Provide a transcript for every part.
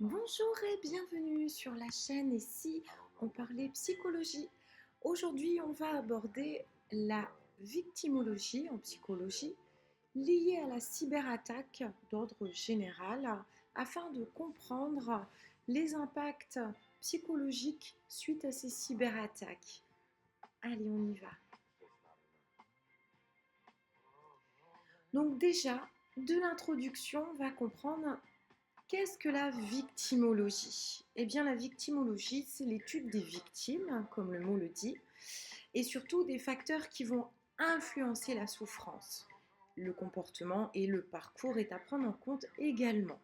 Bonjour et bienvenue sur la chaîne Et si on parlait psychologie. Aujourd'hui, on va aborder la victimologie en psychologie liée à la cyberattaque d'ordre général afin de comprendre les impacts psychologiques suite à ces cyberattaques. Allez, on y va. Donc déjà, de l'introduction, on va comprendre qu'est-ce que la victimologie? Eh bien, la victimologie, c'est l'étude des victimes, comme le mot le dit, et surtout des facteurs qui vont influencer la souffrance. Le comportement et le parcours est à prendre en compte également.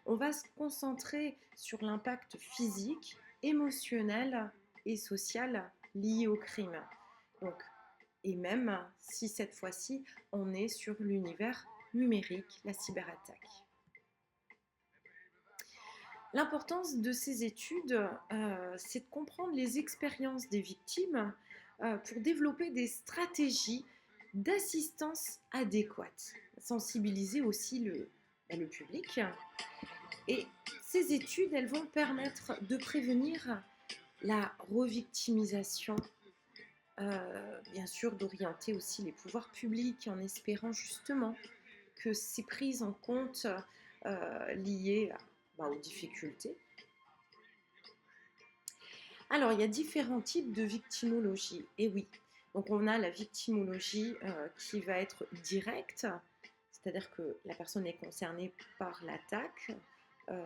On va se concentrer sur l'impact physique, émotionnel et social lié au crime. Donc, et même si cette fois-ci, on est sur l'univers numérique, la cyberattaque. L'importance de ces études, c'est de comprendre les expériences des victimes pour développer des stratégies d'assistance adéquates, sensibiliser aussi le public. Et ces études, elles vont permettre de prévenir la revictimisation, bien sûr d'orienter aussi les pouvoirs publics en espérant justement que ces prises en compte liées aux difficultés. Alors, il y a différents types de victimologie. Et oui, donc on a la victimologie qui va être directe, c'est-à-dire que la personne est concernée par l'attaque.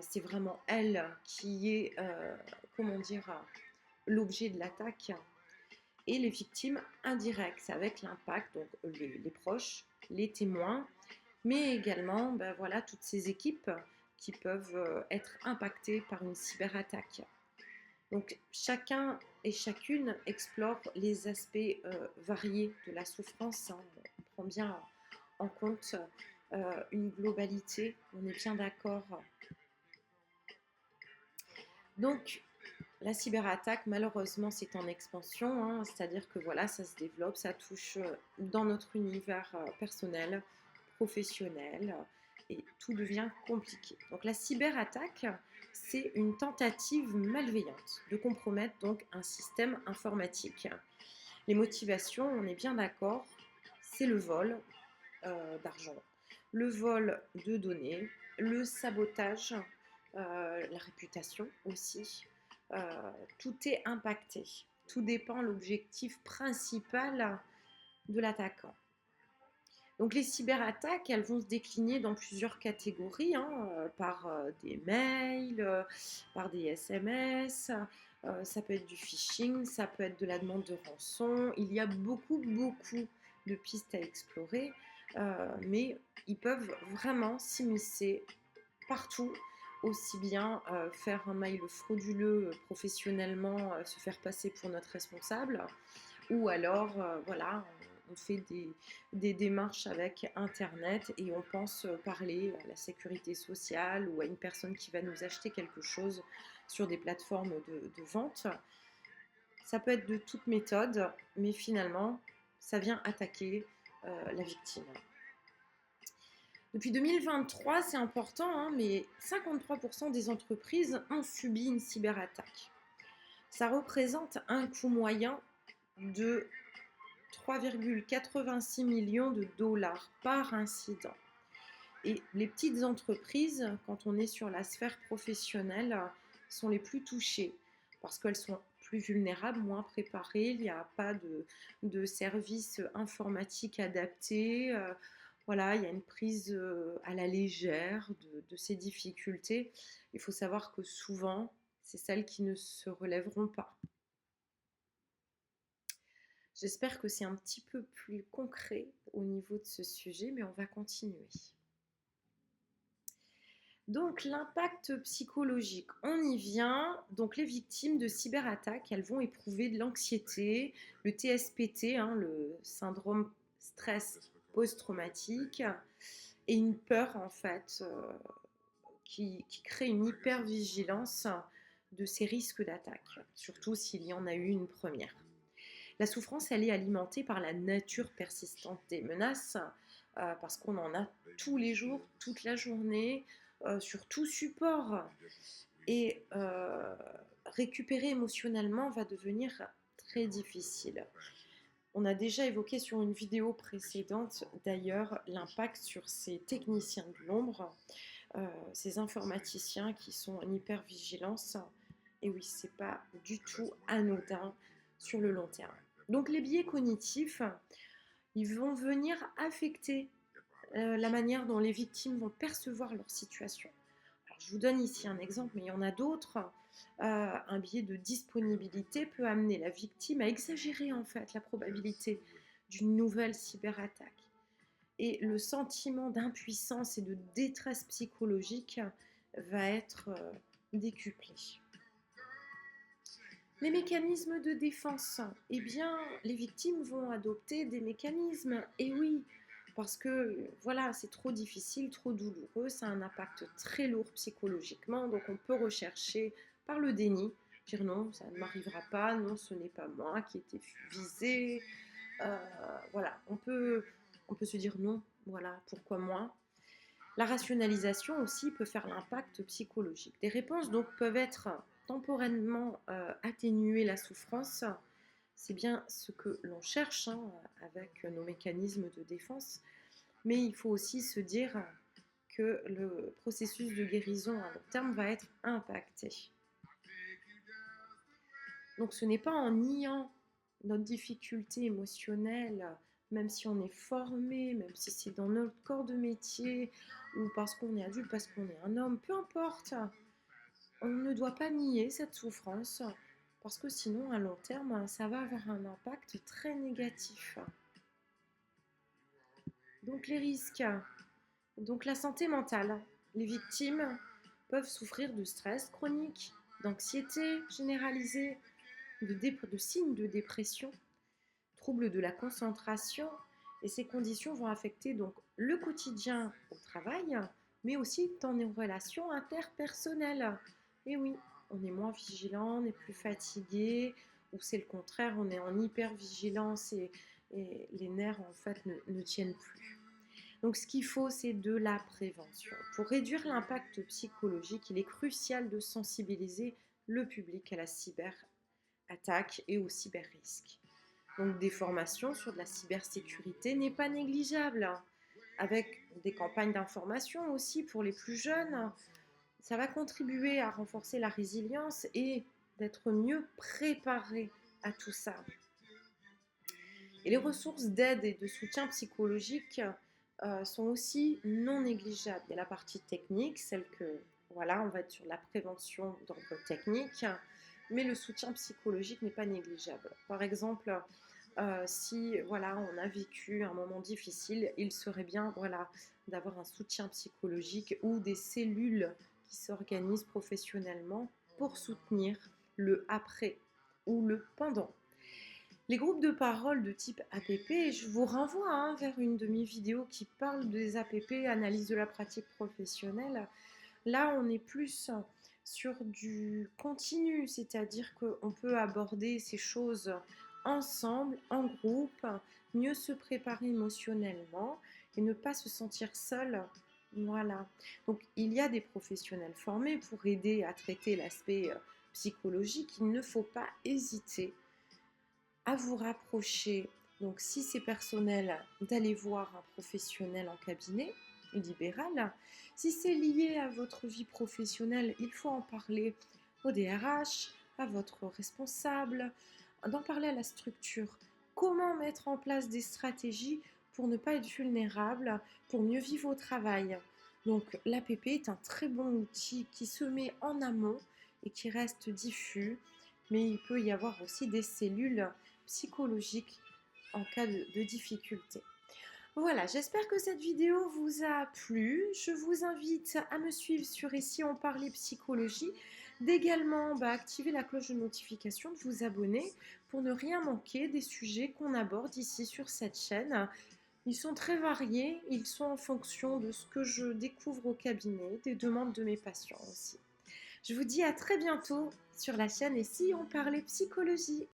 C'est vraiment elle qui est, comment dire, l'objet de l'attaque. Et les victimes indirectes, c'est avec l'impact, donc les proches, les témoins, mais également voilà, toutes ces équipes qui peuvent être impactées par une cyberattaque. Donc chacun et chacune explore les aspects variés de la souffrance, hein. On prend bien en compte une globalité, on est bien d'accord. Donc la cyberattaque, malheureusement, c'est en expansion, hein, c'est-à-dire que voilà, ça se développe, ça touche dans notre univers personnel, professionnel, et tout devient compliqué. Donc la cyberattaque, c'est une tentative malveillante de compromettre donc un système informatique. Les motivations, on est bien d'accord, c'est le vol d'argent, le vol de données, le sabotage, la réputation aussi. Tout est impacté. Tout dépend de l'objectif principal de l'attaquant. Donc les cyberattaques, elles vont se décliner dans plusieurs catégories, hein, par des mails, par des SMS, ça peut être du phishing, ça peut être de la demande de rançon. Il y a beaucoup de pistes à explorer, mais ils peuvent vraiment s'immiscer partout, aussi bien faire un mail frauduleux professionnellement, se faire passer pour notre responsable, ou alors voilà, on fait des démarches avec Internet et on pense parler à la sécurité sociale ou à une personne qui va nous acheter quelque chose sur des plateformes de vente. Ça peut être de toute méthode, mais finalement, ça vient attaquer la victime. Depuis 2023, c'est important, hein, mais 53% des entreprises ont subi une cyberattaque. Ça représente un coût moyen de 3,86 millions de dollars par incident. Et les petites entreprises, quand on est sur la sphère professionnelle, sont les plus touchées parce qu'elles sont plus vulnérables, moins préparées, il n'y a pas de services informatiques adaptés. Voilà, il y a une prise à la légère de ces difficultés. Il faut savoir que souvent, c'est celles qui ne se relèveront pas. J'espère que c'est un petit peu plus concret au niveau de ce sujet, mais on va continuer. Donc l'impact psychologique, on y vient. Donc les victimes de cyberattaques, elles vont éprouver de l'anxiété, le TSPT, hein, le syndrome stress post-traumatique, et une peur en fait qui crée une hypervigilance de ces risques d'attaque, surtout s'il y en a eu une première. La souffrance, elle est alimentée par la nature persistante des menaces, parce qu'on en a tous les jours, toute la journée. sur tout support. Et récupérer émotionnellement va devenir très difficile. On a déjà évoqué sur une vidéo précédente d'ailleurs l'impact sur ces techniciens de l'ombre, ces informaticiens qui sont en hypervigilance. Et oui, c'est pas du tout anodin sur le long terme. Donc les biais cognitifs, ils vont venir affecter la manière dont les victimes vont percevoir leur situation. Alors, je vous donne ici un exemple, mais il y en a d'autres. Un biais de disponibilité peut amener la victime à exagérer en fait la probabilité d'une nouvelle cyberattaque. Et le sentiment d'impuissance et de détresse psychologique va être décuplé. Les mécanismes de défense, eh bien, les victimes vont adopter des mécanismes, et oui, parce que voilà, c'est trop difficile, trop douloureux, ça a un impact très lourd psychologiquement, donc on peut rechercher par le déni, dire non, ça ne m'arrivera pas, non, ce n'est pas moi qui étais visée, voilà, on peut se dire non, voilà, pourquoi moi. La rationalisation aussi peut faire l'impact psychologique. Des réponses donc peuvent être temporairement atténuer la souffrance. C'est bien ce que l'on cherche hein, avec nos mécanismes de défense. Mais il faut aussi se dire que le processus de guérison à long terme va être impacté. Donc ce n'est pas en niant notre difficulté émotionnelle, même si on est formé, même si c'est dans notre corps de métier, ou parce qu'on est adulte, parce qu'on est un homme, peu importe, on ne doit pas nier cette souffrance, parce que sinon, à long terme, ça va avoir un impact très négatif. Donc les risques, donc la santé mentale. Les victimes peuvent souffrir de stress chronique, d'anxiété généralisée, de signes de dépression, troubles de la concentration, et ces conditions vont affecter donc le quotidien au travail, mais aussi dans nos relations interpersonnelles. Et oui, on est moins vigilant, on est plus fatigué, ou c'est le contraire, on est en hypervigilance et les nerfs en fait ne tiennent plus. Donc ce qu'il faut, c'est de la prévention. Pour réduire l'impact psychologique, il est crucial de sensibiliser le public à la cyberattaque et au cyberrisque. Donc des formations sur de la cybersécurité n'est pas négligeable, avec des campagnes d'information aussi pour les plus jeunes. Ça va contribuer à renforcer la résilience et d'être mieux préparé à tout ça. Et les ressources d'aide et de soutien psychologique sont aussi non négligeables. Il y a la partie technique, celle que, voilà, on va être sur la prévention d'ordre technique, mais le soutien psychologique n'est pas négligeable. Par exemple, si voilà, on a vécu un moment difficile, il serait bien voilà, d'avoir un soutien psychologique ou des cellules qui s'organisent professionnellement pour soutenir le après ou le pendant. Les groupes de parole de type APP, je vous renvoie hein, vers une de mes vidéos qui parle des APP, analyse de la pratique professionnelle. Là, on est plus sur du continu, c'est-à-dire qu'on peut aborder ces choses ensemble, en groupe, mieux se préparer émotionnellement et ne pas se sentir seul. Voilà. Donc, il y a des professionnels formés pour aider à traiter l'aspect psychologique. Il ne faut pas hésiter à vous rapprocher. Donc, si c'est personnel, d'aller voir un professionnel en cabinet libéral. Si c'est lié à votre vie professionnelle, il faut en parler au DRH, à votre responsable, d'en parler à la structure. Comment mettre en place des stratégies pour ne pas être vulnérable, pour mieux vivre au travail. Donc, l'APP est un très bon outil qui se met en amont et qui reste diffus, mais il peut y avoir aussi des cellules psychologique en cas de difficulté. Voilà, j'espère que cette vidéo vous a plu. Je vous invite à me suivre sur Ici on parlait psychologie, d'également activer la cloche de notification, de vous abonner pour ne rien manquer des sujets qu'on aborde ici sur cette chaîne. Ils sont très variés, ils sont en fonction de ce que je découvre au cabinet, des demandes de mes patients aussi. Je vous dis à très bientôt sur la chaîne Ici on parlait psychologie.